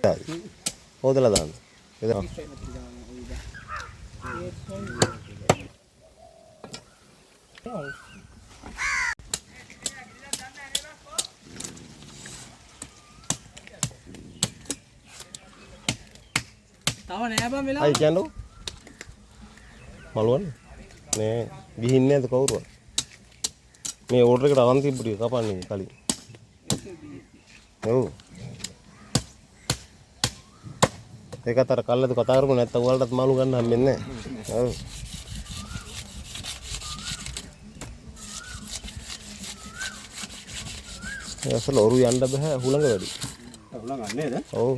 නැත්තාද? හොදලා දාන්න. එදා. තව නෑ බං වෙලා. අය කියන්නකො. මලුවන්නේ. නේ ගිහින් නේද කවුරුවත්? මේ ඕඩර් එකට අරන් තිබ්බුටි කපන්නේ කලින්. ඔව්. ඒකත් අර කල්ලාද කතා කරමු නැත්නම් ඔයාලටත් මාළු ගන්න හම්බෙන්නේ නැහැ. ඔව්. අසල ඔරු යන්න බෑ හුළඟ වැඩි. හුළඟ නේද? ඔව්.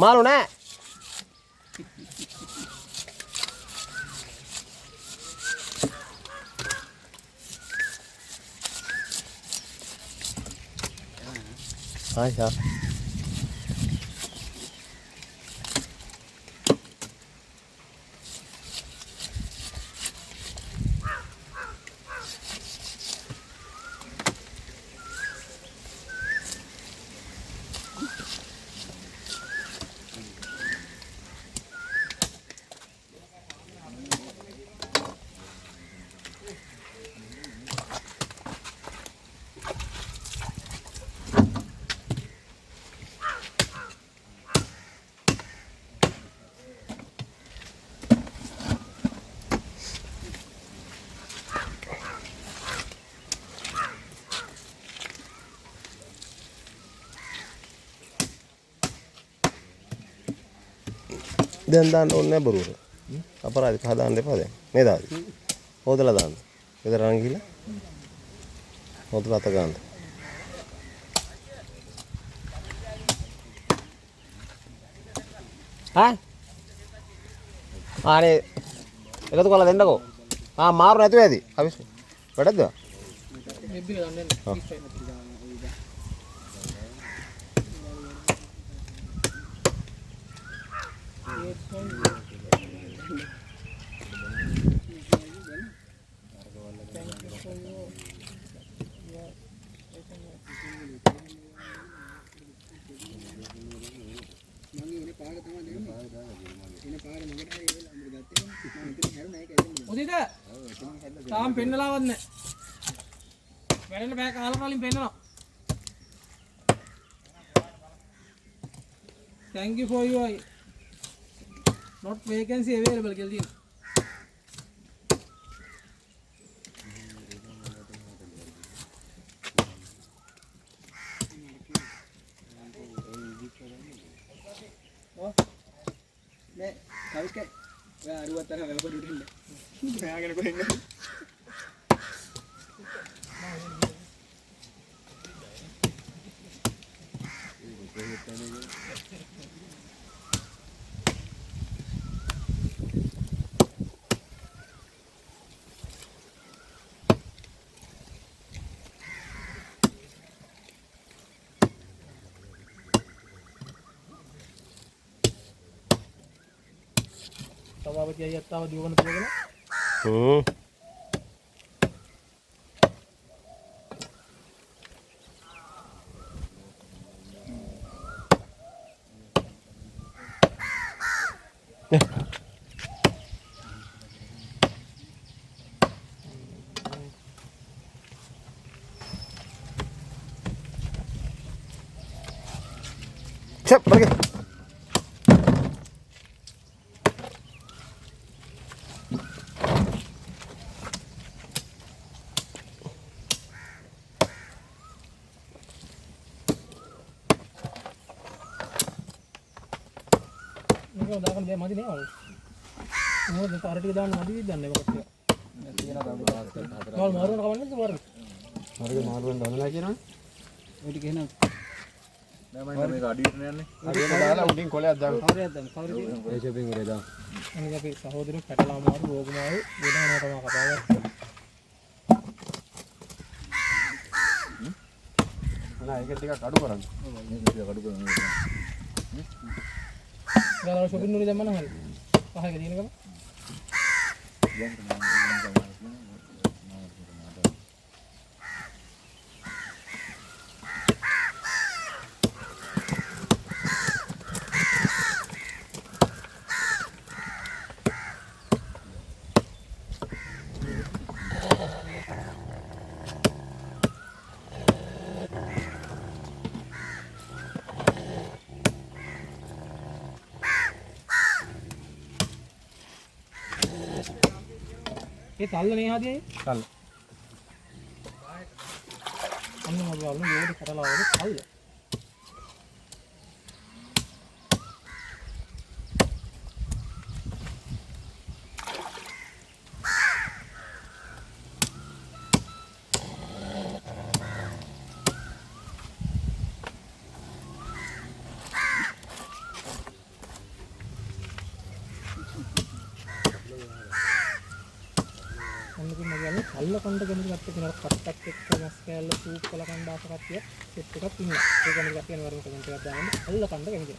මාළු නෑ. ආයිසා. දැන් දාන්න ඕනේ නැහැ බරුවර. අපරාධ කහ දාන්න එපා දැන්. නේද ආදි? හොදලා දාන්න. ගෙදර අරන් ගිහලා හොදලා අත ගන්න. ආනේ එකතු කරලා දෙන්නකෝ. මාරු නැතුව ඇති. අවිස්. වැඩක්ද? මෙබ්බි ගන්න නැහැ. උදිත තාම පෙන්නලාවත් නැහැ. වැඩෙන්න බෑ කාලා කලින් පෙන්නනවා. Thank you for your not vacancy available කියලා තියෙනවා. නේ කවුස්කේ ඔයා අරුවත්තර වෙලපොඩ උඩින්ද මෙයාගෙන කොහෙන්ද සභාපති අයියත් තාම දිවගන්න පුළුවන්. Cep, pergi. මේක දාගන්න බෑ මදි නේ වල. මොකද කාර ටික දාන්න මදි විදන්නේ මොකක්ද? තියෙන කවුද මාල් මාරුවන කවන්නේ මාරු. මාරුවේ මාරුවෙන් දානවා කියනවනේ. ඔය ටික එහෙනම් නෑ මම මේක අඩියට යන්නේ. අඩියට දාලා උඩින් කොලයක් දාන්න. කවුරුද දැන් කවුරුද? ඒ චෙපින් උරේ දාන්න. අනිත් අපි සහෝදරයෝ පැටලා මාරු රෝග මාරු වෙනවනවා තමයි කතා කරන්නේ. නෑ ඒක ටිකක් අඩු කරන්න. ඔව් මේක ටිකක් අඩු කරන්න. ගාලා shopping නුනේ දැම්මම හරි. පහක දිනකම. ये ताल नहीं आती है ताल हमने मोबाइल में ये करा लगा है ताल මගේ මගියනේ කල්ල කණ්ඩ ගෙනත් ගත්ත කෙනාට කට්ටක් එක්ක මස් කෑල්ල සූප් කළ කණ්ඩ ආස කට්ටිය සෙට් එකක් ඉන්නවා. ඒක ගැන කට්ටිය අනිවාර්යයෙන්ම කමෙන්ට් එකක් දාන්න. කල්ල කණ්ඩ ගෙනද.